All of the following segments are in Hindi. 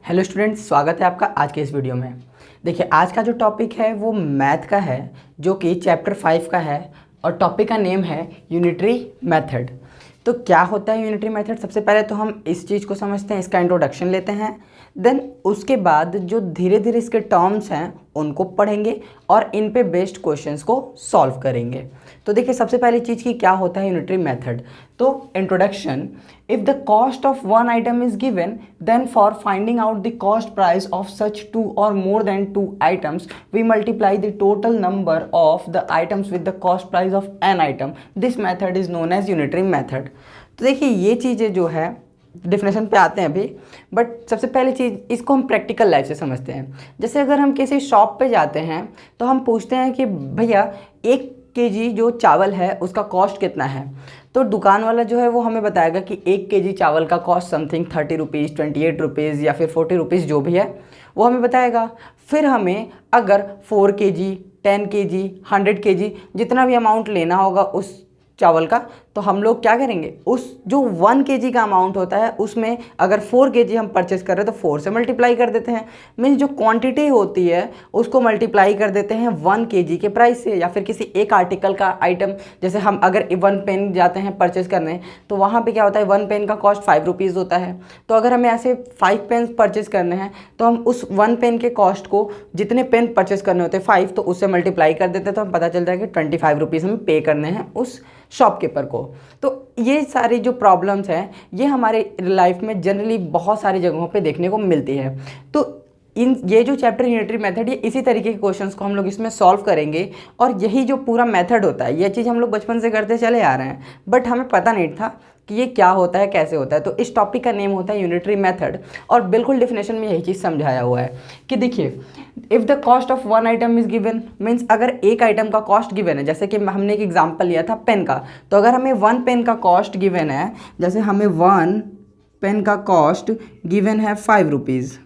हेलो स्टूडेंट्स, स्वागत है आपका आज के इस वीडियो में। देखिए, आज का जो टॉपिक है वो मैथ का है, जो कि चैप्टर 5 का है और टॉपिक का नेम है यूनिटरी मेथड। तो क्या होता है यूनिटरी मेथड? सबसे पहले तो हम इस चीज़ को समझते हैं, इसका इंट्रोडक्शन लेते हैं। देन उसके बाद जो धीरे धीरे इसके टर्म्स हैं उनको पढ़ेंगे और इन पे बेस्ड क्वेश्चंस को सॉल्व करेंगे। तो देखिए, सबसे पहली चीज़ की क्या होता है यूनिटरी मेथड। तो introduction, if the cost of one item is given, then for finding out the cost price of such two और more than two items we multiply the total number of the items with the cost price of an item. This method is known as unitary method. तो देखिए, ये चीज़ें जो है डिफिनेशन पे आते हैं अभी, बट सबसे पहली चीज़ इसको हम प्रैक्टिकल लाइफ से समझते हैं। जैसे अगर हम किसी शॉप पे जाते हैं तो हम पूछते हैं कि भैया 1 kg जो चावल है उसका कॉस्ट कितना है। तो दुकान वाला जो है वो हमें बताएगा कि 1 kg चावल का कॉस्ट समथिंग 30 रुपीज़, 28 रुपीज़ या फिर 40 रुपीज़ जो भी है वो हमें बताएगा। फिर हमें अगर 4 kg, 10 kg, 100 kg जितना भी अमाउंट लेना होगा उस चावल का, तो हम लोग क्या करेंगे, उस जो 1 kg का अमाउंट होता है उसमें अगर 4 kg हम परचेस कर रहे हैं तो 4 से मल्टीप्लाई कर देते हैं। मीन्स जो क्वांटिटी होती है उसको मल्टीप्लाई कर देते हैं 1 kg के प्राइस से। या फिर किसी एक आर्टिकल का आइटम, जैसे हम अगर 1 पेन जाते हैं परचेस करने तो वहाँ पे क्या होता है, 1 पेन का कॉस्ट 5 रुपीज़ होता है। तो अगर हमें ऐसे 5 पेन परचेस करने हैं तो हम उस 1 पेन के कॉस्ट को, जितने पेन परचेस करने होते हैं 5, तो उससे मल्टीप्लाई कर देते हैं तो हमें पता चलता है कि 25 रुपीज़ हमें पे करने हैं उस शॉपकीपर को। तो ये सारी जो प्रॉब्लम्स हैं ये हमारे लाइफ में जनरली बहुत सारी जगहों पे देखने को मिलती है। तो ये जो चैप्टर यूनिटरी मेथड, ये इसी तरीके के क्वेश्चंस को हम लोग इसमें सॉल्व करेंगे। और यही जो पूरा मेथड होता है, ये चीज़ हम लोग बचपन से करते चले आ रहे हैं, बट हमें पता नहीं था कि ये क्या होता है, कैसे होता है। तो इस टॉपिक का नेम होता है यूनिटरी मेथड। और बिल्कुल डिफिनेशन में यही चीज़ समझाया हुआ है कि देखिए, if the cost of one item is given, means अगर एक आइटम का कॉस्ट गिवन है, जैसे कि हमने एक एग्जांपल लिया था पेन का। तो अगर हमें 1 पेन का कॉस्ट गिवन है, जैसे हमें 1 पेन का कॉस्ट गिवन है 5 rupees,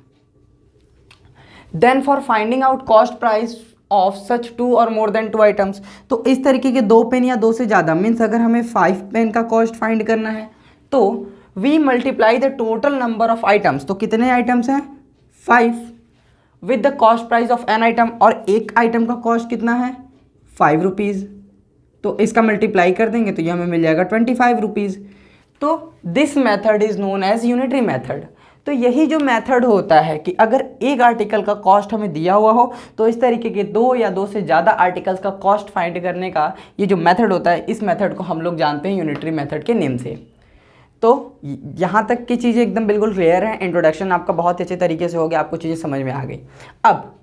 then for finding out cost price of such 2 और मोर देन 2 आइटम्स, तो इस तरीके के 2 पेन या 2 से ज़्यादा, मीन्स अगर हमें 5 पेन का कॉस्ट फाइंड करना है तो we multiply the total number of items. तो कितने आइटम्स हैं, 5, with the cost price of an item. और एक आइटम का कॉस्ट कितना है, 5 रुपीज़। तो इसका मल्टीप्लाई कर देंगे तो ये हमें मिल जाएगा 25 रुपीज़। तो this method is known as unitary method. तो यही जो मेथड होता है कि अगर एक आर्टिकल का कॉस्ट हमें दिया हुआ हो तो इस तरीके के 2 या 2 से ज़्यादा आर्टिकल्स का कॉस्ट फाइंड करने का ये जो मेथड होता है, इस मेथड को हम लोग जानते हैं यूनिटरी मेथड के नेम से। तो यहाँ तक की चीज़ें एकदम बिल्कुल क्लियर है। इंट्रोडक्शन आपका बहुत अच्छे तरीके से हो गया, आपको चीज़ें समझ में आ गई। अब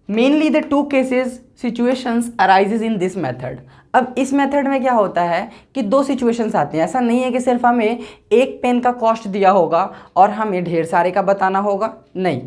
mainly the 2 cases situations arises in this method. अब इस मेथड में क्या होता है कि 2 सिचुएशंस आती हैं। ऐसा नहीं है कि सिर्फ हमें एक पेन का कॉस्ट दिया होगा और हमें ढेर सारे का बताना होगा, नहीं।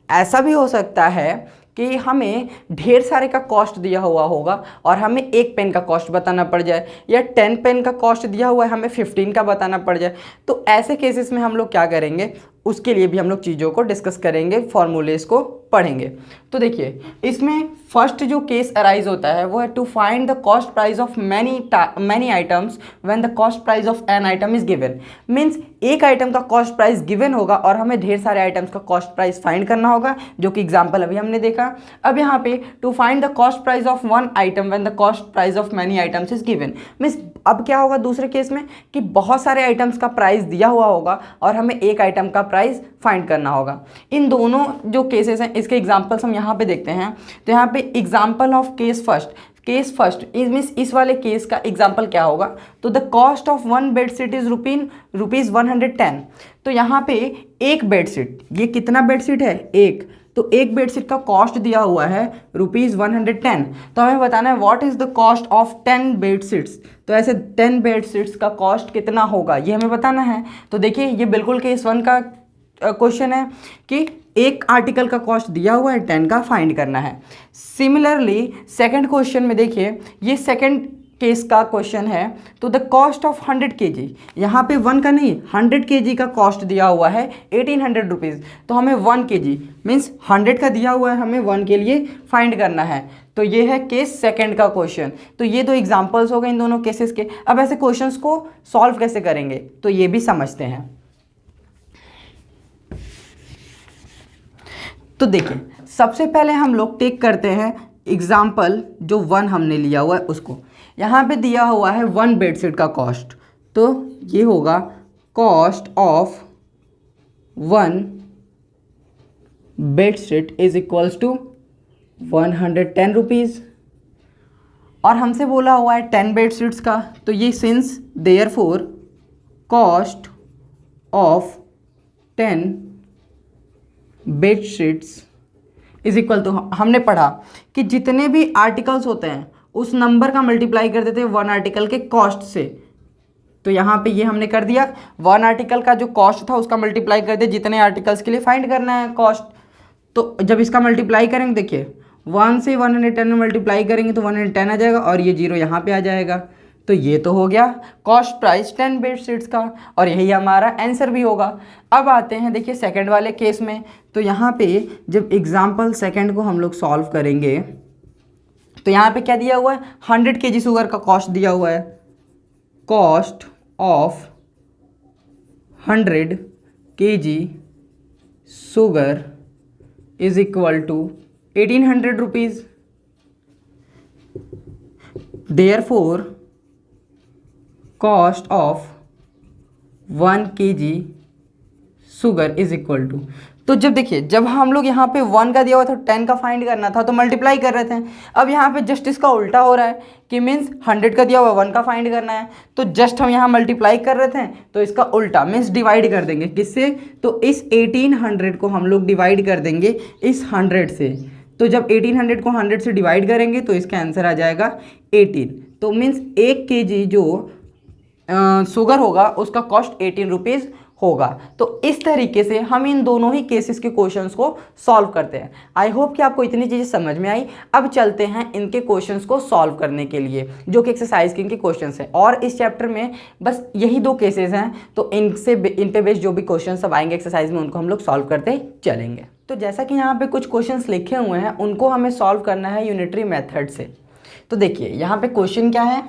ऐसा भी हो सकता है कि हमें ढेर सारे का कॉस्ट दिया हुआ होगा और हमें एक पेन का कॉस्ट बताना पड़ जाए, या 10 पेन का कॉस्ट दिया हुआ है, हमें 15 का बताना पड़ जाए। तो ऐसे केसेस में हम लोग क्या करेंगे, उसके लिए भी हम लोग चीज़ों को डिस्कस करेंगे, फॉर्मूलेस को पढ़ेंगे। तो देखिए, इसमें फर्स्ट जो केस अराइज होता है वो है to find the cost price of many items when the cost price of an item is given. Means एक आइटम का कॉस्ट प्राइस गिवन होगा और हमें ढेर सारे आइटम्स का कॉस्ट प्राइस फाइंड करना होगा, जो कि एग्जाम्पल अभी हमने देखा। अब यहाँ पे to find the cost price of 1 item when the cost price of many items is given. Means अब क्या होगा दूसरे केस में कि बहुत सारे आइटम्स का प्राइस दिया हुआ होगा और हमें एक आइटम का प्राइस फाइंड करना होगा। इन दोनों जो केसेस हैं इसके एग्जांपल्स हम यहाँ पे देखते हैं। तो यहाँ पे example of case first means इस वाले केस का एग्जांपल क्या होगा, तो the cost of 1 bedsheet is rupees 110। तो यहाँ पे एक बेडशीट, ये कितना बेडशीट है, एक, तो एक बेडशीट का कॉस्ट दिया हुआ है रुपीज़ 110। तो हमें बताना है what is the cost of 10 bedsheets. तो ऐसे 10 बेडशीट्स का कॉस्ट कितना होगा ये हमें बताना है। तो देखिए, ये बिल्कुल केस 1 का क्वेश्चन है कि एक आर्टिकल का कॉस्ट दिया हुआ है, 10 का फाइंड करना है। सिमिलरली सेकंड क्वेश्चन में देखिए, ये सेकंड केस का क्वेश्चन है। तो द कॉस्ट ऑफ 100 kg, यहाँ पे 1 का नहीं 100 kg का कॉस्ट दिया हुआ है 1800 रुपीज़। तो हमें 1 kg मीन्स 100 का दिया हुआ है, हमें 1 के लिए फाइंड करना है। तो ये है केस सेकंड का क्वेश्चन। तो ये 2 एग्जांपल्स हो गए इन दोनों केसेस के। अब ऐसे क्वेश्चंस को सॉल्व कैसे करेंगे तो ये भी समझते हैं। तो देखिए सबसे पहले हम लोग टेक करते हैं एग्जाम्पल जो 1 हमने लिया हुआ है उसको। यहाँ पे दिया हुआ है 1 बेडशीट का कॉस्ट, तो ये होगा cost of 1 bedsheet is equals to 110 rupees. और हमसे बोला हुआ है 10 बेडशीट्स का, तो ये since therefore cost of 10 bedsheets is equal to, हमने पढ़ा कि जितने भी आर्टिकल्स होते हैं उस नंबर का मल्टीप्लाई कर देते हैं 1 आर्टिकल के कॉस्ट से। तो यहाँ पे ये हमने कर दिया, 1 आर्टिकल का जो कॉस्ट था उसका मल्टीप्लाई कर दिया, जितने आर्टिकल्स के लिए फाइंड करना है कॉस्ट। तो जब इसका मल्टीप्लाई करेंगे देखिए 1 से 110 में मल्टीप्लाई करेंगे तो 110 आ जाएगा और ये 0 यहाँ पे आ जाएगा। तो ये तो हो गया कॉस्ट प्राइस 10 बेडशीट्स का और यही हमारा आंसर भी होगा। अब आते हैं देखिए सेकंड वाले केस में। तो यहाँ पे जब एग्जाम्पल सेकंड को हम लोग सॉल्व करेंगे तो यहाँ पे क्या दिया हुआ है, 100 kg शुगर का कॉस्ट दिया हुआ है। Cost of 100 kg sugar is equal to 1800 rupees. Therefore cost of 1 kg sugar is equal to, तो जब देखिए जब हम लोग यहाँ पे 1 का दिया हुआ था 10 का फाइंड करना था तो मल्टीप्लाई कर रहे थे। अब यहाँ पे जस्ट इसका उल्टा हो रहा है कि मीन्स 100 का दिया हुआ 1 का फाइंड करना है, तो जस्ट हम यहाँ मल्टीप्लाई कर रहे थे तो इसका उल्टा मीन्स डिवाइड कर देंगे किससे, तो इस 1800 को हम लोग डिवाइड कर देंगे इस 100 से। तो जब 1800 को 100 से डिवाइड करेंगे तो इसका आंसर आ जाएगा 18। तो मीन्स 1 kg जो शुगर होगा उसका कॉस्ट 18 रुपीज़ होगा। तो इस तरीके से हम इन दोनों ही केसेस के क्वेश्चंस को सॉल्व करते हैं। आई होप कि आपको इतनी चीज़ें समझ में आई। अब चलते हैं इनके क्वेश्चंस को सॉल्व करने के लिए जो कि एक्सरसाइज के इनके क्वेश्चंस हैं, और इस चैप्टर में बस यही 2 केसेस हैं, तो इन पे बेस्ड जो भी क्वेश्चन सब आएंगे एक्सरसाइज में उनको हम लोग सॉल्व करते चलेंगे। तो जैसा कि यहाँ पे कुछ क्वेश्चंस लिखे हुए हैं उनको हमें सॉल्व करना है यूनिटरी मेथड से। तो देखिए यहाँ पे क्वेश्चन क्या है,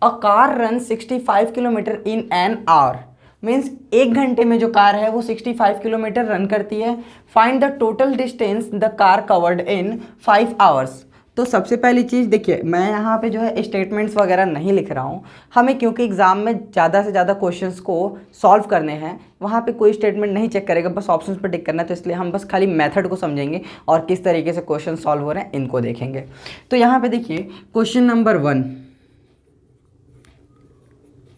a car run 65 kilometre in an hour, means 1 घंटे में जो कार है वो 65 किलोमीटर रन करती है। Find the total distance the car covered in 5 hours. तो सबसे पहली चीज़ देखिए, मैं यहाँ पे जो है स्टेटमेंट्स वगैरह नहीं लिख रहा हूँ, हमें क्योंकि एग्जाम में ज़्यादा से ज़्यादा क्वेश्चंस को सॉल्व करने हैं, वहाँ पे कोई स्टेटमेंट नहीं चेक करेगा, बस ऑप्शंस पर टिक करना है। तो इसलिए हम बस खाली मेथड को समझेंगे और किस तरीके से क्वेश्चन सॉल्व हो रहे हैं इनको देखेंगे। तो यहाँ पे देखिए क्वेश्चन नंबर 1,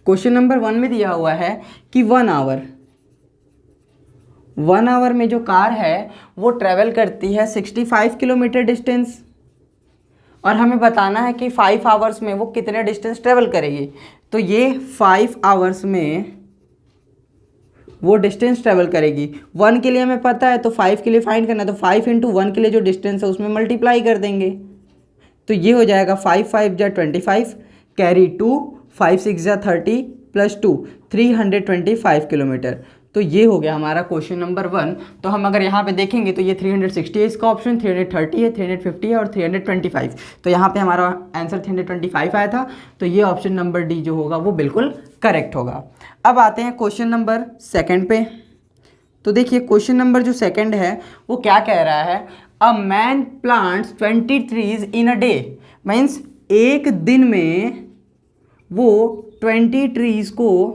क्वेश्चन नंबर 1 में दिया हुआ है कि 1 आवर में जो कार है वो ट्रेवल करती है 65 किलोमीटर डिस्टेंस, और हमें बताना है कि 5 आवर्स में वो कितने डिस्टेंस ट्रेवल करेगी। तो ये 5 आवर्स में वो डिस्टेंस ट्रेवल करेगी। 1 के लिए हमें पता है तो 5 के लिए फाइंड करना है, तो 5 × 1 के लिए जो डिस्टेंस है उसमें मल्टीप्लाई कर देंगे। तो ये हो जाएगा 5 5 जा 25 कैरी 2 5 6 जा 30 + 2 325 किलोमीटर। तो ये हो गया हमारा क्वेश्चन नंबर 1। तो हम अगर यहाँ पे देखेंगे तो ये 360 है इसका ऑप्शन, 330 है, 350 है और 325। तो यहाँ पे हमारा आंसर 325 आया था, तो ये ऑप्शन नंबर डी जो होगा वो बिल्कुल करेक्ट होगा। अब आते हैं क्वेश्चन नंबर 2 पे। तो देखिए क्वेश्चन नंबर जो 2 है वो क्या कह रहा है, a man plants 20 trees in a day, means एक दिन में वो 20 ट्रीज को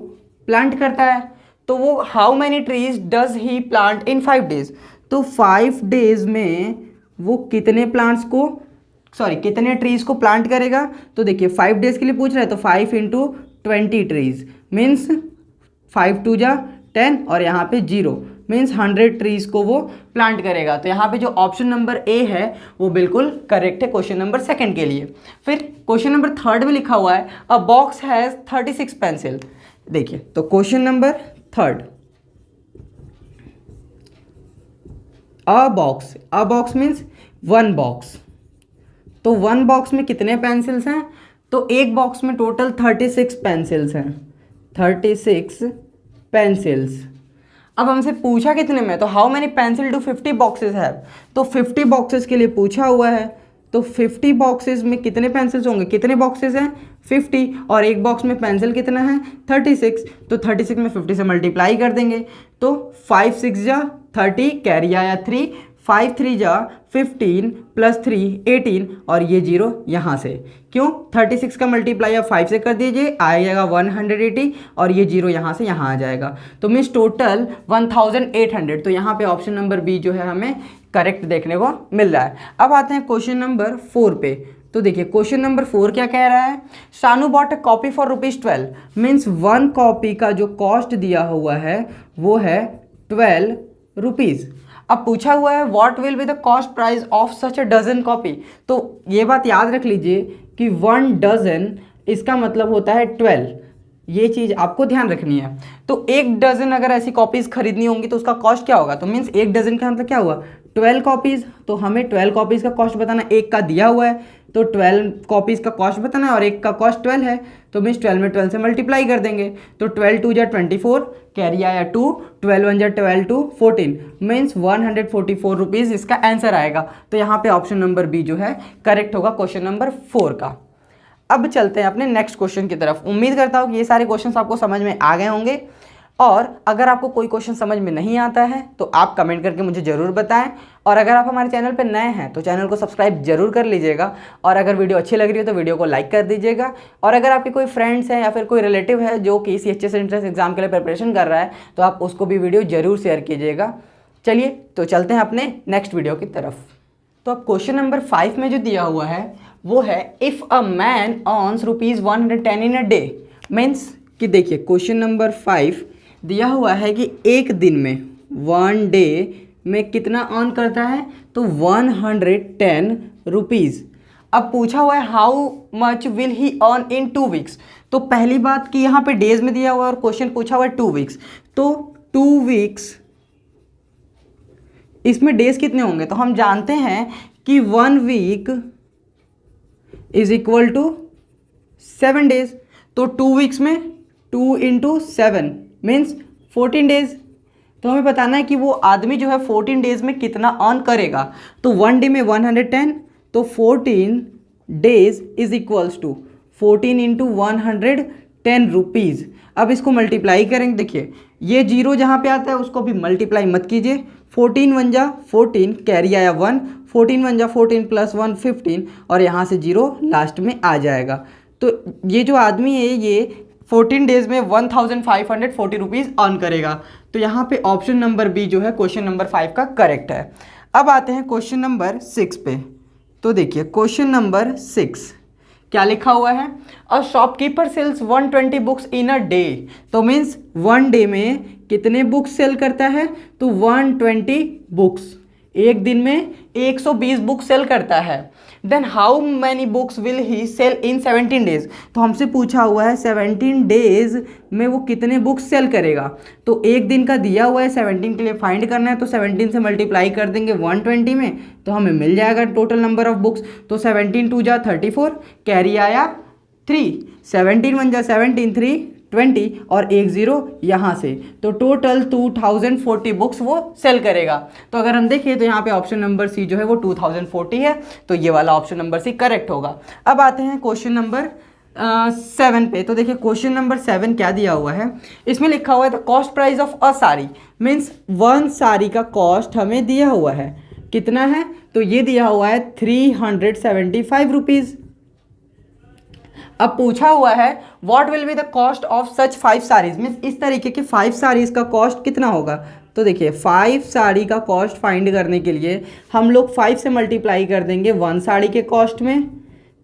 प्लांट करता है। तो वो how many trees does he plant in 5 days, तो 5 डेज में वो कितने कितने ट्रीज को प्लांट करेगा। तो देखिए 5 डेज के लिए पूछ रहा है, तो 5 × 20 ट्रीज मीन्स 5 2 जा 10 और यहाँ पे 0 मीन्स 100 ट्रीज को वो प्लांट करेगा। तो यहाँ पे जो ऑप्शन नंबर ए है वो बिल्कुल करेक्ट है क्वेश्चन नंबर 2 के लिए। फिर क्वेश्चन नंबर 3 में लिखा हुआ है, अ बॉक्स हैज़ 36 पेंसिल। देखिए तो क्वेश्चन नंबर 3, अ बॉक्स मीन्स 1 बॉक्स। तो 1 बॉक्स में कितने पेंसिल्स हैं, तो एक बॉक्स में टोटल 36 पेंसिल्स हैं, 36 पेंसिल्स। अब हमसे पूछा कितने में, तो how many pencil do 50 boxes have, तो 50 बॉक्सेस के लिए पूछा हुआ है। तो 50 बॉक्सेस में कितने पेंसिल्स होंगे, कितने बॉक्सेस हैं 50, और एक बॉक्स में पेंसिल कितना है 36। तो 36 में 50 से मल्टीप्लाई कर देंगे, तो 5 6 जा 30 कैरी आया 3 5 3 जा 15 प्लस 3 18 और ये 0 यहाँ से। क्यों? 36 का मल्टीप्लाई आप 5 से कर दीजिए, आएगा 180 और ये 0 यहाँ से यहाँ आ जाएगा। तो मीन्स टोटल 1800। तो यहाँ पे ऑप्शन नंबर बी जो है हमें करेक्ट देखने को मिल रहा है। अब आते हैं क्वेश्चन नंबर 4 पे। तो देखिए क्वेश्चन नंबर 4 क्या कह रहा है, Shanu bought a copy for ₹12 means 1 copy का जो कॉस्ट दिया हुआ है वो है ₹12। अब पूछा हुआ है what will be the cost price of such a dozen copy. तो ये बात याद रख लीजिए कि 1 डजन इसका मतलब होता है 12। ये चीज़ आपको ध्यान रखनी है। तो 1 डजन अगर ऐसी कॉपीज़ खरीदनी होंगी तो उसका कॉस्ट क्या होगा, तो मीन्स 1 डजन का मतलब क्या हुआ 12 कॉपीज़। तो हमें 12 कॉपीज़ का कॉस्ट बताना, एक का दिया हुआ है तो 12 कॉपीज़ का कॉस्ट बताना है और एक का कॉस्ट 12 है। तो मीन्स 12 में 12 से मल्टीप्लाई कर देंगे। तो 12 2 जा 24, कैरी आया 2, 12 1 जा 12 2 14 मीन्स 144 रुपीज़ इसका आंसर आएगा। तो यहाँ पे ऑप्शन नंबर बी जो है करेक्ट होगा क्वेश्चन नंबर 4 का। अब चलते हैं अपने नेक्स्ट क्वेश्चन की तरफ। उम्मीद करता हूँ कि ये सारे क्वेश्चंस आपको समझ में आ गए होंगे, और अगर आपको कोई क्वेश्चन समझ में नहीं आता है तो आप कमेंट करके मुझे ज़रूर बताएं। और अगर आप हमारे चैनल पर नए हैं तो चैनल को सब्सक्राइब जरूर कर लीजिएगा, और अगर वीडियो अच्छी लग रही हो तो वीडियो को लाइक कर दीजिएगा। और अगर आपके कोई फ्रेंड्स हैं या फिर कोई रिलेटिव है जो कि CHS एंट्रेंस एग्जाम के लिए प्रिपरेशन कर रहा है तो आप उसको भी वीडियो जरूर शेयर कीजिएगा। चलिए तो चलते हैं अपने नेक्स्ट वीडियो की तरफ। तो अब क्वेश्चन नंबर 5 में जो दिया हुआ है वो है if a man earns ₹110 in a day means कि देखिए क्वेश्चन नंबर 5 दिया हुआ है कि एक दिन में 1 डे में कितना अर्न करता है, तो 110 रुपीज़। अब पूछा हुआ है how much will he earn in 2 weeks. तो पहली बात कि यहाँ पे डेज में दिया हुआ है और क्वेश्चन पूछा हुआ है 2 वीक्स, तो 2 वीक्स इसमें डेज कितने होंगे, तो हम जानते हैं कि 1 week is equal to 7 days. तो 2 वीक्स में 2 × 7 मीन्स 14 डेज। तो हमें बताना है कि वो आदमी जो है 14 डेज में कितना अर्न करेगा। तो 1 डे में 110, तो 14 days is equals to 14 × 110 rupees. अब इसको मल्टीप्लाई करेंगे, देखिए ये 0 जहाँ पे आता है उसको भी मल्टीप्लाई मत कीजिए। 14 1 जा 14, कैरी आया 1, 14 1 जा 14 प्लस 1 15 और यहाँ से 0 लास्ट में आ जाएगा। तो ये जो आदमी है ये 14 डेज में 1540 रुपीज़ अर्न करेगा। तो यहाँ पे ऑप्शन नंबर बी जो है क्वेश्चन नंबर 5 का करेक्ट है। अब आते हैं क्वेश्चन नंबर 6 पे। तो देखिए क्वेश्चन नंबर 6 क्या लिखा हुआ है, a shopkeeper sells 120 books in a day. तो मीन्स 1 डे में कितने बुक्स सेल करता है, तो 120 बुक्स। एक दिन में 120 बुक सेल करता है। Then how many books will he sell in 17 days. तो हमसे पूछा हुआ है 17 डेज में वो कितने बुक्स सेल करेगा। तो एक दिन का दिया हुआ है, 17 के लिए फाइंड करना है, तो 17 से मल्टीप्लाई कर देंगे 120 में तो हमें मिल जाएगा टोटल नंबर ऑफ बुक्स। तो 17 2 जा 34, कैरी आया 3, 17 1 जा 17 3 20 और 1 0 यहाँ से, तो टोटल 2040 बुक्स वो सेल करेगा। तो अगर हम देखें तो यहाँ पे ऑप्शन नंबर सी जो है वो 2040 है, तो ये वाला ऑप्शन नंबर सी करेक्ट होगा। अब आते हैं क्वेश्चन नंबर 7 पे। तो देखिए क्वेश्चन नंबर 7 क्या दिया हुआ है, इसमें लिखा हुआ है the cost price of a sari means 1 sari का कॉस्ट हमें दिया हुआ है, कितना है, तो ये दिया हुआ है 375 रुपीज़। अब पूछा हुआ है what will be the cost of such 5 saris means इस तरीके के 5 साड़ीज का कॉस्ट कितना होगा। तो देखिए 5 साड़ी का कॉस्ट फाइंड करने के लिए हम लोग 5 से मल्टीप्लाई कर देंगे 1 साड़ी के कॉस्ट में।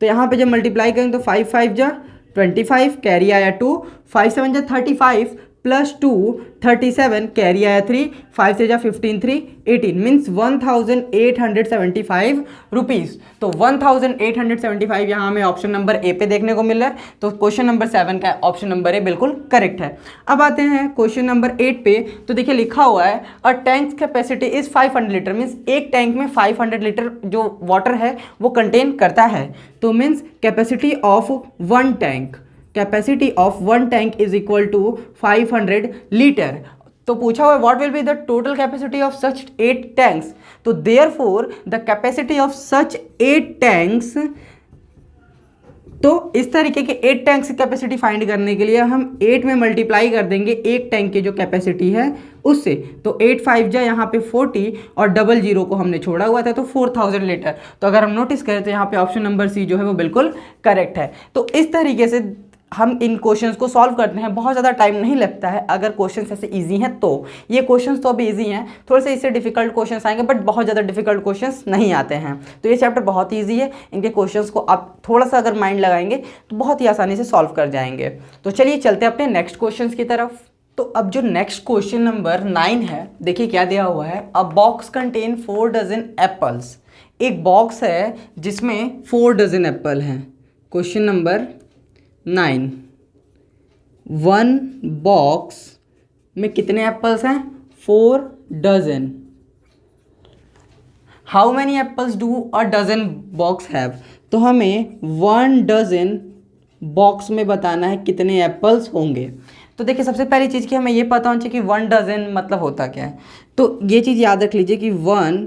तो यहाँ पे जब मल्टीप्लाई करेंगे तो 5 5 जा 25, कैरी आया 2, 5 7 जा 35 प्लस 2 37, कैरी आया 3, 5 से जा 15 3 18 मीन्स 1875 रुपीज़। तो 1875 यहाँ हमें ऑप्शन नंबर ए पे देखने को मिल रहा है। तो क्वेश्चन नंबर 7 का ऑप्शन नंबर ए बिल्कुल करेक्ट है। अब आते हैं क्वेश्चन नंबर 8 पे। तो देखिए लिखा हुआ है a tank capacity is 500 litre means एक टैंक में 500 लीटर जो वाटर है वो कंटेन करता है। तो means capacity of 1 tank, capacity of 1 tank is equal to 500 litre. तो पूछा हुआ है what will be the total capacity of such 8 tanks. तो therefore the capacity of such 8 tanks तो इस तरीके के 8 टैंक्स की कैपेसिटी फाइंड करने के लिए हम 8 में मल्टीप्लाई कर देंगे एक टैंक की जो कैपेसिटी है उससे। तो 8 5 जा यहाँ पे 40 और डबल जीरो को हमने छोड़ा हुआ था तो 4000 लीटर। तो अगर हम नोटिस करें तो यहाँ पे ऑप्शन नंबर सी जो है वो बिल्कुल करेक्ट है। तो इस तरीके से हम इन क्वेश्चंस को सॉल्व करते हैं, बहुत ज़्यादा टाइम नहीं लगता है अगर क्वेश्चंस ऐसे इजी हैं तो। ये क्वेश्चंस तो अभी इजी हैं, थोड़े से इससे डिफिकल्ट क्वेश्चंस आएंगे बट बहुत ज़्यादा डिफिकल्ट क्वेश्चंस नहीं आते हैं। तो ये चैप्टर बहुत ईजी है, इनके क्वेश्चंस को आप थोड़ा सा अगर माइंड लगाएंगे तो बहुत ही आसानी से सॉल्व कर जाएंगे। तो चलिए चलते हैं अपने नेक्स्ट क्वेश्चन की तरफ। तो अब जो नेक्स्ट क्वेश्चन नंबर 9 है, देखिए क्या दिया हुआ है। A box contain 4 dozen apples. एक बॉक्स है जिसमें 4 डजन एप्पल हैं। क्वेश्चन नंबर 9, 1 बॉक्स में कितने एप्पल्स हैं? 4 dozen. How many apples do a dozen box have? तो हमें 1 डजन बॉक्स में बताना है कितने एप्पल्स होंगे। तो देखिए सबसे पहली चीज़ कि हमें ये पता होना चाहिए कि 1 डजन मतलब होता क्या है। तो ये चीज़ याद रख लीजिए कि 1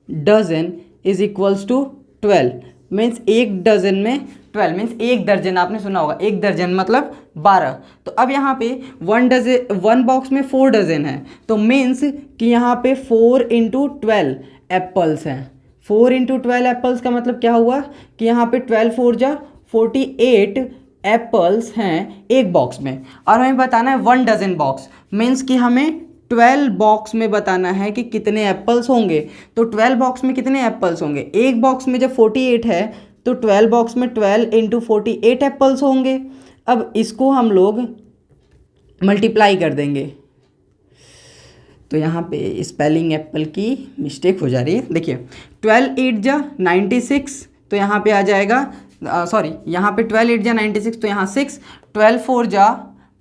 dozen is equals to 12, means एक डजन में 12 मीन्स एक दर्जन। आपने सुना होगा एक दर्जन मतलब 12। तो अब यहाँ पे 1 बॉक्स में 4 डजन है तो मीन्स कि यहाँ पे 4 × 12 एप्पल्स हैं। 4 × 12 एप्पल्स का मतलब क्या हुआ कि यहाँ पे 12 4 जा 48 एप्पल्स हैं एक बॉक्स में। और हमें बताना है 1 डजन बॉक्स, मीन्स कि हमें 12 बॉक्स में बताना है कि कितने एप्पल्स होंगे। तो 12 बॉक्स में कितने एप्पल्स होंगे? एक बॉक्स में जब 48 है तो 12 बॉक्स में 12 × 48 एप्पल्स होंगे। अब इसको हम लोग मल्टीप्लाई कर देंगे। तो यहाँ पे स्पेलिंग एप्पल की मिस्टेक हो जा रही है। देखिए 12 8 जा 96, तो यहाँ पे आ जाएगा सॉरी यहाँ पे 12 8 जा 96 तो यहाँ 6, 12 4 जा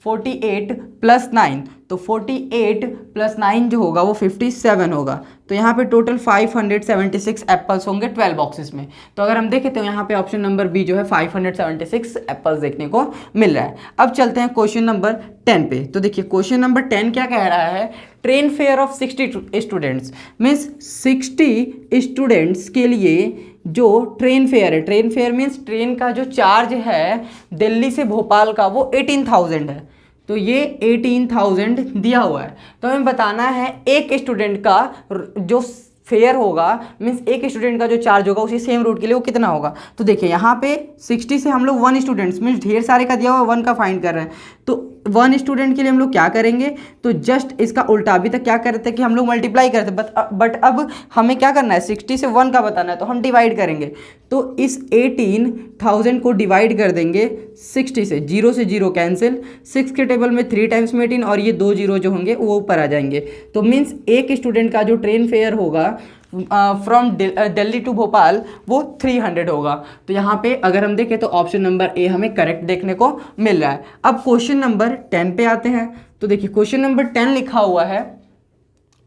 48 + 9 तो 48 + 9 जो होगा वो 57 होगा। तो यहाँ पे टोटल 576 एप्पल्स होंगे 12 बॉक्सेस में। तो अगर हम देखें तो यहाँ पे ऑप्शन नंबर बी जो है 576 एप्पल्स देखने को मिल रहा है। अब चलते हैं क्वेश्चन नंबर 10 पे। तो देखिए क्वेश्चन नंबर 10 क्या कह रहा है? Train fair of 60 students, means 60 students के लिए जो ट्रेन फेयर है, ट्रेन फेयर मीन्स ट्रेन का जो चार्ज है दिल्ली से भोपाल का वो 18,000 है। तो ये 18,000 दिया हुआ है। तो हमें बताना है एक स्टूडेंट का जो फेयर होगा, मीन्स एक स्टूडेंट का जो चार्ज होगा उसी सेम रूट के लिए वो कितना होगा। तो देखिए यहाँ पे 60 से हम लोग 1 स्टूडेंट्स मीन्स ढेर सारे का दिया हुआ 1 का फाइंड कर रहे हैं। तो 1 स्टूडेंट के लिए हम लोग क्या करेंगे? तो जस्ट इसका उल्टा, अभी तक क्या करते कि हम लोग मल्टीप्लाई करते, बट अब हमें क्या करना है? 60 से 1 का बताना है तो हम डिवाइड करेंगे। तो इस 18,000 को डिवाइड कर देंगे 60 से, 0 से 0 कैंसिल, 6 के टेबल में 3 टाइम्स में 18 और ये 2 0 जो होंगे वो ऊपर आ जाएंगे। तो मीन्स एक स्टूडेंट का जो ट्रेन फेयर होगा फ्रॉम दिल्ली टू भोपाल वो 300 होगा। तो यहाँ पे अगर हम देखें तो ऑप्शन नंबर ए हमें करेक्ट देखने को मिल रहा है। अब क्वेश्चन नंबर 10 पे आते हैं। तो देखिए क्वेश्चन नंबर 10 लिखा हुआ है,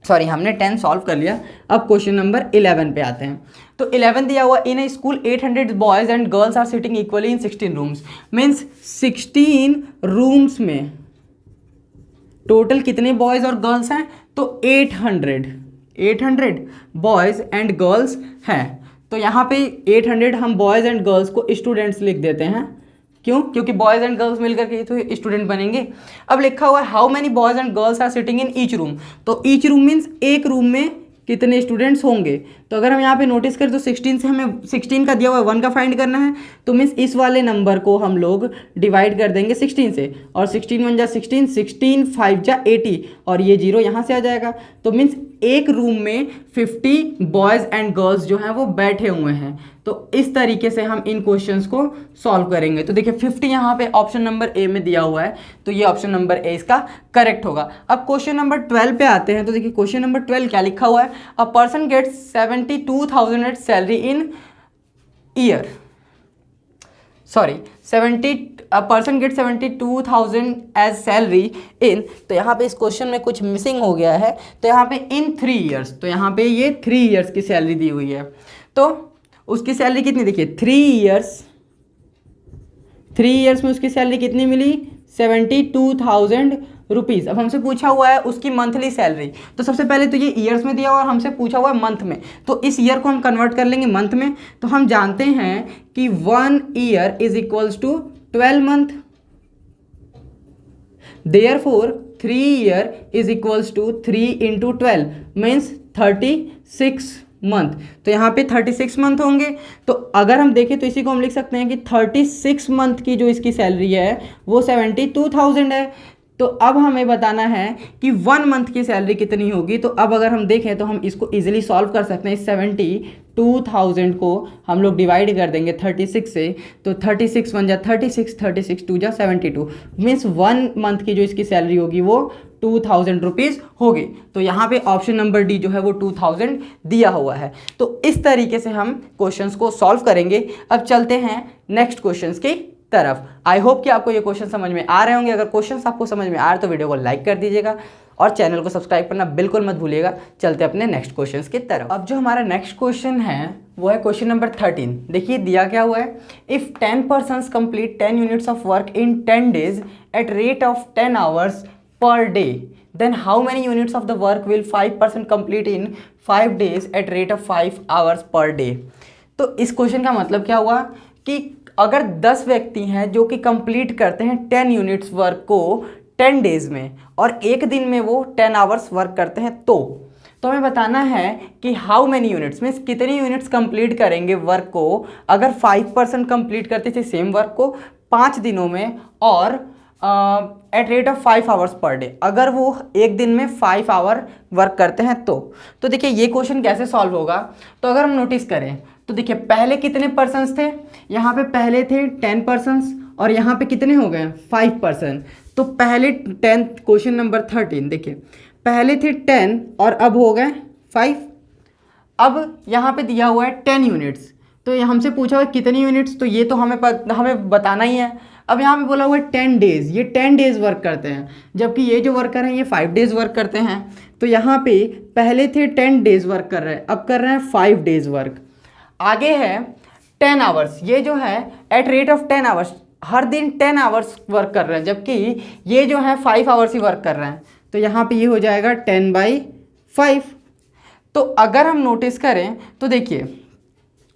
सॉरी हमने 10 सॉल्व कर लिया। अब क्वेश्चन नंबर 11 पे आते हैं। तो 11 दिया हुआ, in a school 800 boys and girls are sitting equally in 16 rooms, means 16 rooms में टोटल कितने बॉयज और गर्ल्स हैं? तो 800 बॉयज़ एंड गर्ल्स हैं। तो यहाँ पे 800 हम बॉयज़ एंड गर्ल्स को स्टूडेंट्स लिख देते हैं। क्यों? क्योंकि बॉयज़ एंड गर्ल्स मिलकर के तो स्टूडेंट बनेंगे। अब लिखा हुआ है how many boys and girls are sitting in each room. तो ईच रूम मीन्स एक रूम में कितने स्टूडेंट्स होंगे। तो अगर हम यहाँ पे नोटिस करें तो 16 से हमें 16 का दिया हुआ है 1 का फाइंड करना है। तो मीन्स इस वाले नंबर को हम लोग डिवाइड कर देंगे 16 से, और 16 1 जा 16, 16 5 जा 80 और ये 0 यहाँ से आ जाएगा। तो मीन्स एक रूम में 50 बॉयज़ एंड गर्ल्स जो हैं वो बैठे हुए हैं। तो इस तरीके से हम इन क्वेश्चंस को सॉल्व करेंगे। तो देखिए 50 यहाँ पे ऑप्शन नंबर ए में दिया हुआ है, तो ये ऑप्शन नंबर ए इसका करेक्ट होगा। अब क्वेश्चन नंबर 12 पे आते हैं। तो देखिए क्वेश्चन नंबर 12 क्या लिखा हुआ है? A person gets 72,000 at salary in year, sorry 70 a person get 72,000 as salary in. तो यहाँ पे इस क्वेश्चन में कुछ मिसिंग हो गया है। तो यहाँ पे इन 3 ईयर्स, तो यहाँ पे ये 3 ईयर्स की सैलरी दी हुई है। तो उसकी सैलरी कितनी? देखिए 3 ईयर्स में उसकी सैलरी कितनी मिली? 72,000 रुपीज़। अब हमसे पूछा हुआ है उसकी मंथली सैलरी, तो सबसे पहले तो ये ईयर्स में दिया हुआ और हमसे पूछा हुआ है मंथ में, तो इस ईयर को हम कन्वर्ट कर लेंगे मंथ में। तो हम जानते हैं कि 1 year is equals to 12 month, therefore 3 year is equals to 3 into 12 means 36 month. तो यहाँ पे 36 मंथ होंगे। तो अगर हम देखें तो इसी को हम लिख सकते हैं कि 36 मंथ की जो इसकी सैलरी है वो 72,000 है। तो अब हमें बताना है कि 1 मंथ की सैलरी कितनी होगी। तो अब अगर हम देखें तो हम इसको इजीली सॉल्व कर सकते हैं। इस 72,000 को हम लोग डिवाइड कर देंगे 36 से, तो 36 1 जा 36, 36 2 जा 72 मीन्स 1 मंथ की जो इसकी सैलरी होगी वो 2,000 रुपीज़ होगी। तो यहाँ पे ऑप्शन नंबर डी जो है वो 2,000 दिया हुआ है। तो इस तरीके से हम क्वेश्चंस को सॉल्व करेंगे। अब चलते हैं नेक्स्ट क्वेश्चंस की तरफ। आई होप कि आपको ये क्वेश्चन समझ में आ रहे होंगे। अगर क्वेश्चंस आपको समझ में आ रहे तो वीडियो को लाइक कर दीजिएगा और चैनल को सब्सक्राइब करना बिल्कुल मत भूलिएगा। चलते अपने नेक्स्ट क्वेश्चंस की तरफ। अब जो हमारा नेक्स्ट क्वेश्चन है वो है क्वेश्चन नंबर 13। देखिए दिया क्या हुआ है, if 10 persons complete 10 units of work in 10 days at rate of 10 hours per day, then how many units of the work will 5% complete in 5 days at rate of 5 hours per day। तो इस क्वेश्चन का मतलब क्या हुआ कि अगर 10 व्यक्ति हैं जो कि कंप्लीट करते हैं 10 यूनिट्स वर्क को 10 डेज में और एक दिन में वो 10 आवर्स वर्क करते हैं, तो हमें बताना है कि हाउ मैनी यूनिट्स मीन्स कितनी यूनिट्स कंप्लीट करेंगे वर्क को अगर 5% कंप्लीट करते थे सेम वर्क को 5 दिनों में और at rate of 5 hours per day, अगर वो एक दिन में 5 आवर वर्क करते हैं। तो देखिए ये क्वेश्चन कैसे सॉल्व होगा। तो अगर हम नोटिस करें तो देखिए पहले कितने पर्सन्स थे, यहाँ पे पहले थे 10 पर्सन्स और यहाँ पे कितने हो गए 5 पर्सन। तो पहले 10 क्वेश्चन नंबर 13 देखिए पहले थे 10 और अब हो गए 5। अब यहाँ पे दिया हुआ है 10 यूनिट्स, तो ये हमसे पूछा हुआ है कितनी यूनिट्स, तो ये तो हमें बताना ही है। अब यहाँ पे बोला हुआ है 10 डेज, ये 10 डेज वर्क करते हैं, जबकि ये जो वर्कर हैं ये 5 डेज वर्क करते हैं। तो यहाँ पे पहले थे 10 डेज वर्क कर रहे हैं, अब कर रहे हैं 5 डेज वर्क। आगे है 10 आवर्स, ये जो है एट रेट ऑफ 10 आवर्स, हर दिन 10 आवर्स वर्क कर रहे हैं, जबकि ये जो है 5 आवर्स ही वर्क कर रहे हैं। तो यहाँ पे ये हो जाएगा 10/5। तो अगर हम नोटिस करें तो देखिए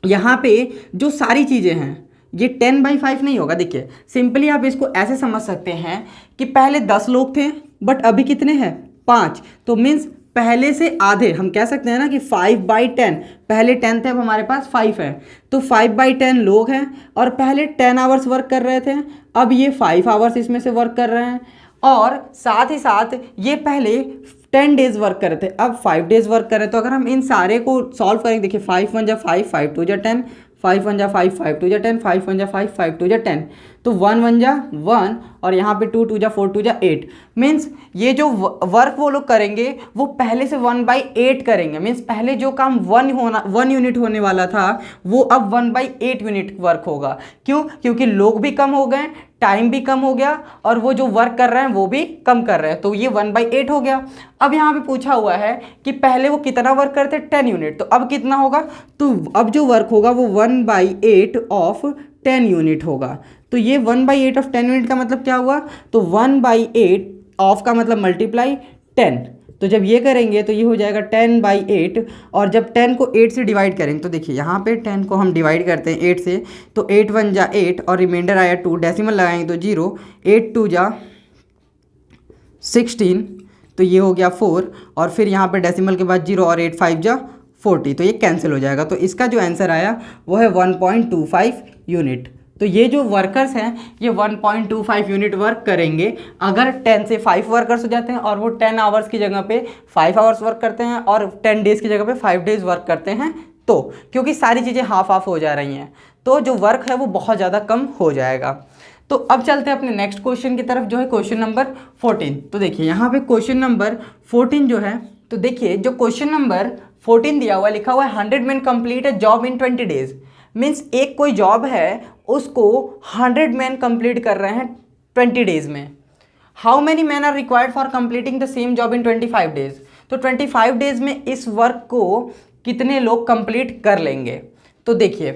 यहाँ पे जो सारी चीज़ें हैं ये 10/5 नहीं होगा। देखिए सिंपली आप इसको ऐसे समझ सकते हैं कि पहले 10 लोग थे बट अभी कितने हैं 5, तो मीन्स पहले से आधे। हम कह सकते हैं ना कि 5/10, पहले 10 थे अब हमारे पास 5 है, तो 5/10 लोग हैं और पहले 10 आवर्स वर्क कर रहे थे, अब ये 5 आवर्स इसमें से वर्क कर रहे हैं। और साथ ही साथ ये पहले 10 डेज वर्क कर रहे थे, अब 5 डेज वर्क कर रहे हैं। तो अगर हम इन सारे को सॉल्व करेंगे, देखिए 5 1 जा 5, 5 2 जा 10, 5 1 जा 5, 5 2 जा 10, 5 1 जा 5, 5 2 जा 10, तो 1 1 जा 1 और यहाँ पे 2 2 जा 4 2 जा 8। मीन्स ये जो वर्क वो लोग करेंगे वो पहले से 1/8 करेंगे। मीन्स पहले जो काम 1 यूनिट होने वाला था वो अब 1/8 यूनिट वर्क होगा। क्यों? क्योंकि लोग भी कम हो गए, टाइम भी कम हो गया और वो जो वर्क कर रहे हैं वो भी कम कर रहे हैं, तो ये 1/8 हो गया। अब यहाँ पे पूछा हुआ है कि पहले वो कितना वर्क करते 10 यूनिट, तो अब कितना होगा, तो अब जो वर्क होगा वो 1/8 ऑफ 10 यूनिट होगा। तो ये 1/8 ऑफ 10 यूनिट का मतलब क्या हुआ, तो 1/8 ऑफ का मतलब मल्टीप्लाई 10। तो जब ये करेंगे तो ये हो जाएगा 10/8 और जब 10 को 8 से डिवाइड करेंगे तो देखिए यहाँ पे 10 को हम डिवाइड करते हैं 8 से, तो 8 1 जा 8 और रिमाइंडर आया 2, डेसिमल लगाएंगे तो 0, 8 2 जा 16, तो ये हो गया 4 और फिर यहाँ पे डेसिमल के बाद 0 और 8 5 जा 40, तो ये कैंसिल हो जाएगा। तो इसका जो आंसर आया वो है 1.25 यूनिट। तो ये जो वर्कर्स हैं ये 1.25 यूनिट वर्क करेंगे अगर 10 से 5 वर्कर्स हो जाते हैं और वो 10 आवर्स की जगह पे 5 आवर्स वर्क करते हैं और 10 डेज़ की जगह पे 5 डेज़ वर्क करते हैं। तो क्योंकि सारी चीज़ें हाफ हाफ हो जा रही हैं तो जो वर्क है वो बहुत ज़्यादा कम हो जाएगा। तो अब चलते हैं अपने नेक्स्ट क्वेश्चन की तरफ जो है क्वेश्चन नंबर 14। तो देखिए यहाँ पे क्वेश्चन नंबर 14 जो है, तो देखिए जो क्वेश्चन नंबर 14 दिया हुआ है, लिखा हुआ है 100 men complete a job in 20 days. Means एक कोई जॉब है उसको 100 मैन कंप्लीट कर रहे हैं 20 डेज में। How many man are required for completing the same job in 25 days. तो 25 डेज में इस वर्क को कितने लोग कंप्लीट कर लेंगे। तो देखिए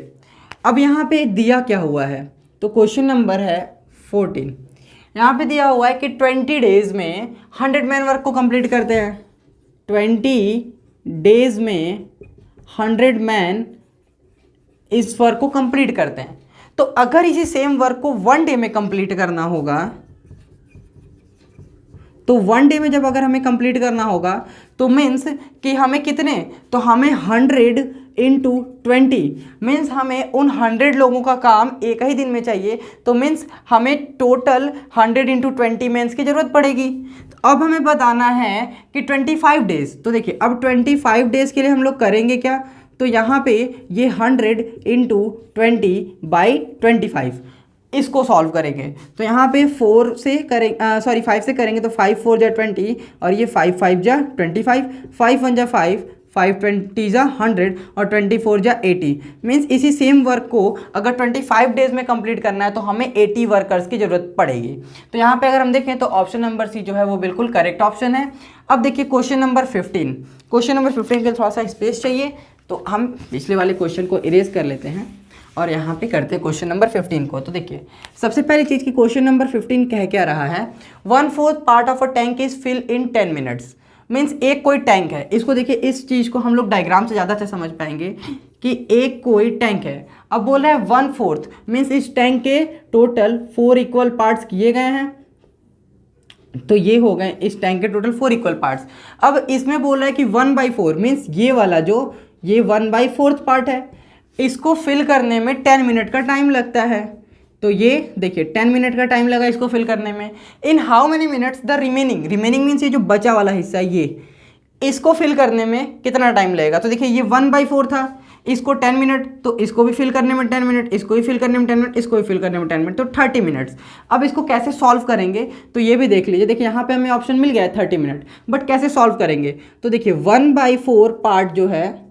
अब यहाँ पे दिया क्या हुआ है, तो क्वेश्चन नंबर है 14, यहाँ पे दिया हुआ है कि 20 डेज में 100 मैन वर्क को कंप्लीट करते हैं, 20 डेज में 100 मैन इस वर्क को कंप्लीट करते हैं। तो अगर इसी सेम वर्क को 1 डे में कंप्लीट करना होगा, तो 1 डे में जब अगर हमें कंप्लीट करना होगा तो मीन्स कि हमें कितने, तो हमें 100 इंटू 20 मीन्स हमें उन 100 लोगों का काम एक ही दिन में चाहिए। तो मीन्स हमें टोटल 100 इंटू 20 मेंस की ज़रूरत पड़ेगी। तो अब हमें बताना है कि 25 डेज। तो देखिए अब 25 डेज के लिए हम लोग करेंगे क्या, तो यहाँ पे ये 100 इंटू 20/25 इसको सॉल्व करेंगे। तो यहाँ पे 4 से करें 5 से करेंगे तो 5 4 जा 20 और ये 5 5 जा 25, 5 1 जा 5, 5 20 जा 100 और 24 जा 80 मीन्स इसी सेम वर्क को अगर 25 डेज में कंप्लीट करना है तो हमें 80 वर्कर्स की ज़रूरत पड़ेगी। तो यहाँ पे अगर हम देखें तो ऑप्शन नंबर सी जो है वो बिल्कुल करेक्ट ऑप्शन है। अब देखिए क्वेश्चन नंबर 15, क्वेश्चन नंबर 15 के लिए थोड़ा सा स्पेस चाहिए, तो हम पिछले वाले क्वेश्चन को इरेज कर लेते हैं और यहाँ पे करते हैं क्वेश्चन नंबर 15 को। तो देखिए सबसे पहली चीज़ की क्वेश्चन नंबर 15 कह क्या रहा है, 1/4 part of a tank is fill in 10 minutes means एक कोई टैंक है। इसको देखिए इस चीज़ को हम लोग डायग्राम से ज़्यादा अच्छा समझ पाएंगे कि एक कोई टैंक है। अब बोल रहा है 1/4 मीन्स इस टैंक के टोटल 4 इक्वल पार्ट्स किए गए हैं, तो ये हो गए इस टैंक के टोटल 4 इक्वल पार्ट्स। अब इसमें बोल रहा है कि 1/4 मीन्स ये वाला जो ये 1/4 पार्ट है, इसको फिल करने में 10 मिनट का टाइम लगता है। तो ये देखिए 10 मिनट का टाइम लगा इसको फिल करने में। In how many minutes the remaining, remaining means ये जो बचा वाला हिस्सा है ये, इसको फिल करने में कितना टाइम लगेगा। तो देखिए ये 1/4 था, इसको 10 मिनट, तो इसको भी फिल करने में 10 मिनट, इसको भी फिल करने में 10 मिनट, इसको भी फिल करने में 10 मिनट, तो 30 मिनट्स। अब इसको कैसे सॉल्व करेंगे तो ये भी देख लीजिए। देखिए यहाँ पे हमें ऑप्शन मिल गया है 30 मिनट, बट कैसे सॉल्व करेंगे तो देखिए 1/4 पार्ट जो है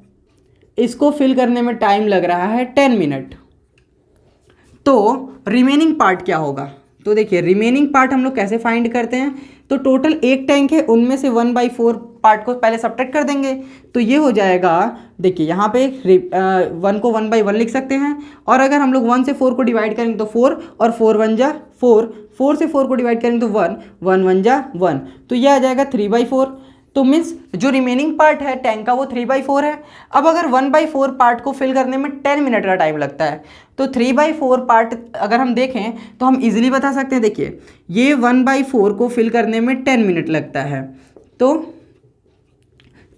इसको फिल करने में टाइम लग रहा है 10 मिनट, तो रिमेनिंग पार्ट क्या होगा। तो देखिए रिमेनिंग पार्ट हम लोग कैसे फाइंड करते हैं, तो टोटल एक टैंक है उनमें से 1/4 पार्ट को पहले सब्ट्रैक्ट कर देंगे, तो ये हो जाएगा। देखिए यहाँ पे 1 को 1/1 लिख सकते हैं, और अगर हम लोग 1 से 4 को डिवाइड करेंगे तो 4 और 4 1 जा 4, 4 से 4 को डिवाइड करेंगे तो 1, 1 1 जा 1, तो ये आ जाएगा 3/4। तो मीन्स जो रिमेनिंग पार्ट है टैंक का वो 3/4 है। अब अगर 1/4 पार्ट को फिल करने में 10 मिनट का टाइम लगता है, तो 3/4 पार्ट अगर हम देखें तो हम इजीली बता सकते हैं। देखिए ये 1/4 को फिल करने में 10 मिनट लगता है, तो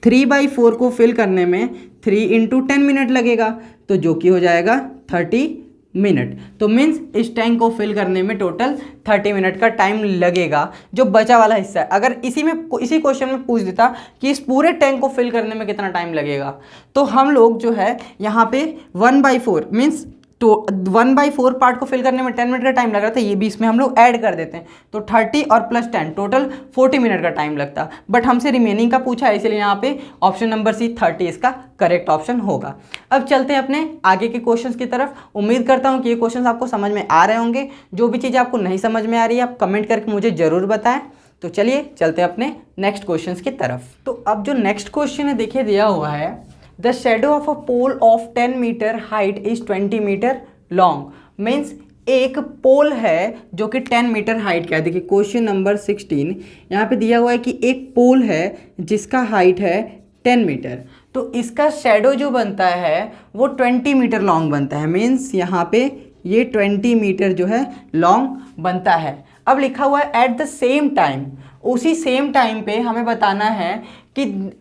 3/4 को फिल करने में 3 × 10 मिनट लगेगा, तो जो कि हो जाएगा 30 मिनट। तो मीन्स इस टैंक को फिल करने में टोटल 30 मिनट का टाइम लगेगा, जो बचा वाला हिस्सा है। अगर इसी क्वेश्चन में पूछ देता कि इस पूरे टैंक को फिल करने में कितना टाइम लगेगा, तो हम लोग जो है यहाँ पे 1/4 मीन्स तो 1/4 पार्ट को फिल करने में 10 मिनट का टाइम लग रहा था, ये भी इसमें हम लोग ऐड कर देते हैं, तो 30 और प्लस 10 टोटल 40 मिनट का टाइम लगता। बट हमसे रिमेनिंग का पूछा है, इसलिए यहाँ पे ऑप्शन नंबर सी 30 इसका करेक्ट ऑप्शन होगा। अब चलते हैं अपने आगे के क्वेश्चंस की तरफ। उम्मीद करता हूँ कि ये क्वेश्चंस आपको समझ में आ रहे होंगे। जो भी चीज़ें आपको नहीं समझ में आ रही है आप कमेंट करके मुझे ज़रूर बताएं। तो चलिए चलते हैं अपने नेक्स्ट क्वेश्चन की तरफ। तो अब जो नेक्स्ट क्वेश्चन है देखिए दिया हुआ है, the shadow of a pole of 10 metre height is 20 metre long means एक पोल है जो कि 10 मीटर हाइट का है। देखिए क्वेश्चन नंबर 16 यहाँ पे दिया हुआ है कि एक पोल है जिसका हाइट है 10 मीटर, तो इसका शेडो जो बनता है वो 20 मीटर लॉन्ग बनता है। मीन्स यहाँ पे ये 20 मीटर जो है लॉन्ग बनता है। अब लिखा हुआ है एट द सेम टाइम, उसी सेम टाइम पे हमें बताना है कि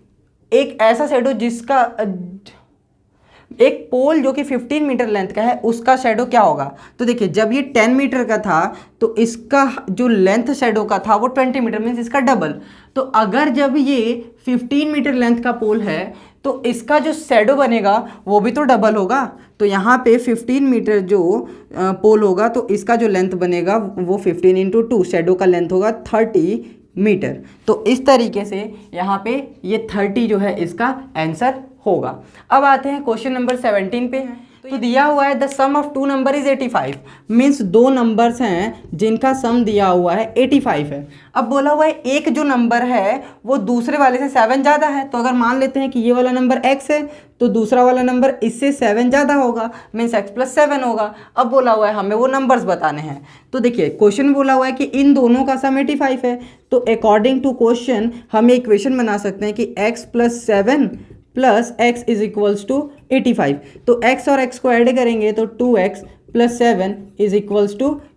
एक ऐसा शेडो जिसका एक पोल जो कि 15 मीटर लेंथ का है उसका शेडो क्या होगा। तो देखिए जब ये 10 मीटर का था तो इसका जो लेंथ शेडो का था वो 20 मीटर मीन्स इसका डबल। तो अगर जब ये 15 मीटर लेंथ का पोल है तो इसका जो शेडो बनेगा वो भी तो डबल होगा। तो यहाँ पे 15 मीटर जो पोल होगा तो इसका जो लेंथ बनेगा वो 15 × 2, शेडो का लेंथ होगा 30 मीटर। तो इस तरीके से यहाँ पे ये 30 जो है इसका आंसर होगा। अब आते हैं क्वेश्चन नंबर 17 पे। तो दिया हुआ है the sum of two number is 85, means दो नंबर्स हैं जिनका सम दिया हुआ है 85 है। अब बोला हुआ है एक जो नंबर है वो दूसरे वाले से 7 ज़्यादा है, तो अगर मान लेते हैं कि ये वाला नंबर x है तो दूसरा वाला नंबर इससे 7 ज़्यादा होगा, मीन्स x + 7 होगा। अब बोला हुआ है हमें वो नंबर्स बताने हैं। तो देखिए क्वेश्चन में बोला हुआ है कि इन दोनों का सम 85 है, तो अकॉर्डिंग टू क्वेश्चन हम इक्वेशन बना सकते हैं कि x + 7 + x = 85। तो x और x को ऐड करेंगे तो 2x + 7 =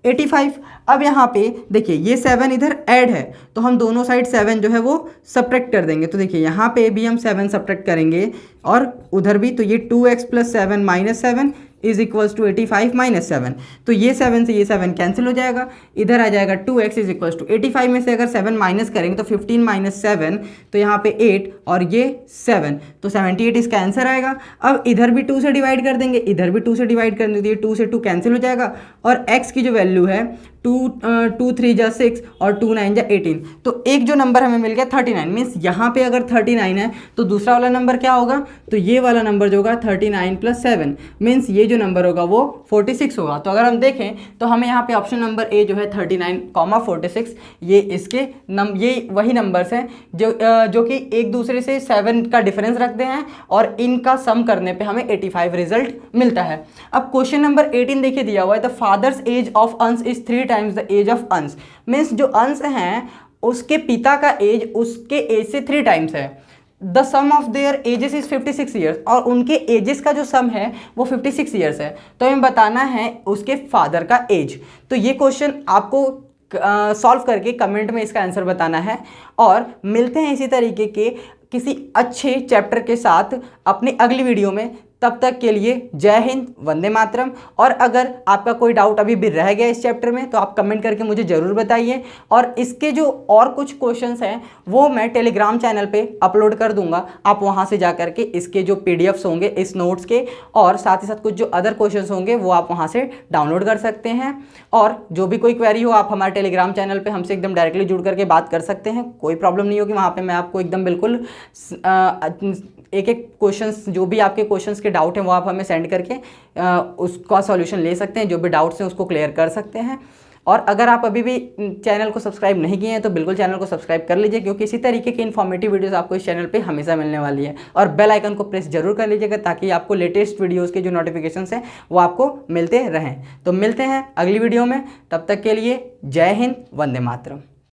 85। अब यहाँ पे देखिए ये 7 इधर ऐड है तो हम दोनों साइड 7 जो है वो सब्ट्रैक्ट कर देंगे। तो देखिए यहाँ पे भी हम 7 सब्ट्रैक्ट करेंगे और उधर भी, तो ये 2x + 7 - 7 = 85 - 7। तो ये 7 से ये 7 कैंसिल हो जाएगा, इधर आ जाएगा 2x = 85 में से अगर 7 माइनस करेंगे तो 15 - 7, तो यहाँ पे 8 और ये 7, तो 78 इसका आंसर आएगा। अब इधर भी 2 से डिवाइड कर देंगे, इधर भी 2 से डिवाइड कर देंगे, 2 से 2 कैंसिल हो जाएगा और x की जो वैल्यू है 2 3 = 6 और 2 9 = 18। तो एक जो नंबर हमें मिल गया 39, मीन्स यहाँ पे अगर 39 है तो दूसरा वाला नंबर क्या होगा, तो ये वाला नंबर जो होगा 39 + 7, मीन्स ये जो नंबर होगा वो 46 होगा। तो अगर हम देखें तो हमें यहाँ पे ऑप्शन नंबर ए जो है 39, 46 ये इसके ये वही नंबर्स हैं जो कि एक दूसरे से 7 का डिफरेंस रखते हैं और इनका सम करने पे हमें 85 रिजल्ट मिलता है। अब क्वेश्चन नंबर 18 देखिए दिया हुआ है the father's age of Ansh is 3 times the age of Ansh, means जो अंश हैं उसके पिता का एज उसके एज से 3 टाइम्स है। The sum of their ages is 56 years, और उनके एजेस का जो सम है वो 56 ईयर्स है। तो हमें बताना है उसके फादर का एज। तो ये क्वेश्चन आपको सॉल्व करके कमेंट में इसका आंसर बताना है। और मिलते हैं इसी तरीके के किसी अच्छे चैप्टर के साथ अपनी अगली वीडियो में। तब तक के लिए जय हिंद, वंदे मातरम। और अगर आपका कोई डाउट अभी भी रह गया इस चैप्टर में तो आप कमेंट करके मुझे ज़रूर बताइए। और इसके जो और कुछ क्वेश्चंस हैं वो मैं टेलीग्राम चैनल पे अपलोड कर दूंगा, आप वहां से जा करके इसके जो पीडीएफ्स होंगे इस नोट्स के और साथ ही साथ कुछ जो अदर क्वेश्चंस होंगे वो आप वहां से डाउनलोड कर सकते हैं। और जो भी कोई क्वेरी हो आप हमारे टेलीग्राम चैनल पर हमसे एकदम डायरेक्टली जुड़ करके बात कर सकते हैं, कोई प्रॉब्लम नहीं होगी। वहाँ पर मैं आपको एकदम बिल्कुल एक एक क्वेश्चंस, जो भी आपके क्वेश्चंस के डाउट हैं वो आप हमें सेंड करके उसका सॉल्यूशन ले सकते हैं, जो भी डाउट्स हैं उसको क्लियर कर सकते हैं। और अगर आप अभी भी चैनल को सब्सक्राइब नहीं किए हैं तो बिल्कुल चैनल को सब्सक्राइब कर लीजिए, क्योंकि इसी तरीके की इन्फॉर्मेटिव वीडियोस आपको इस चैनल पे हमेशा मिलने वाली है। और बेल आइकन को प्रेस जरूर कर लीजिएगा ताकि आपको लेटेस्ट वीडियोस के जो नोटिफिकेशंस हैं वो आपको मिलते रहें। तो मिलते हैं अगली वीडियो में, तब तक के लिए जय हिंद, वंदे मातरम।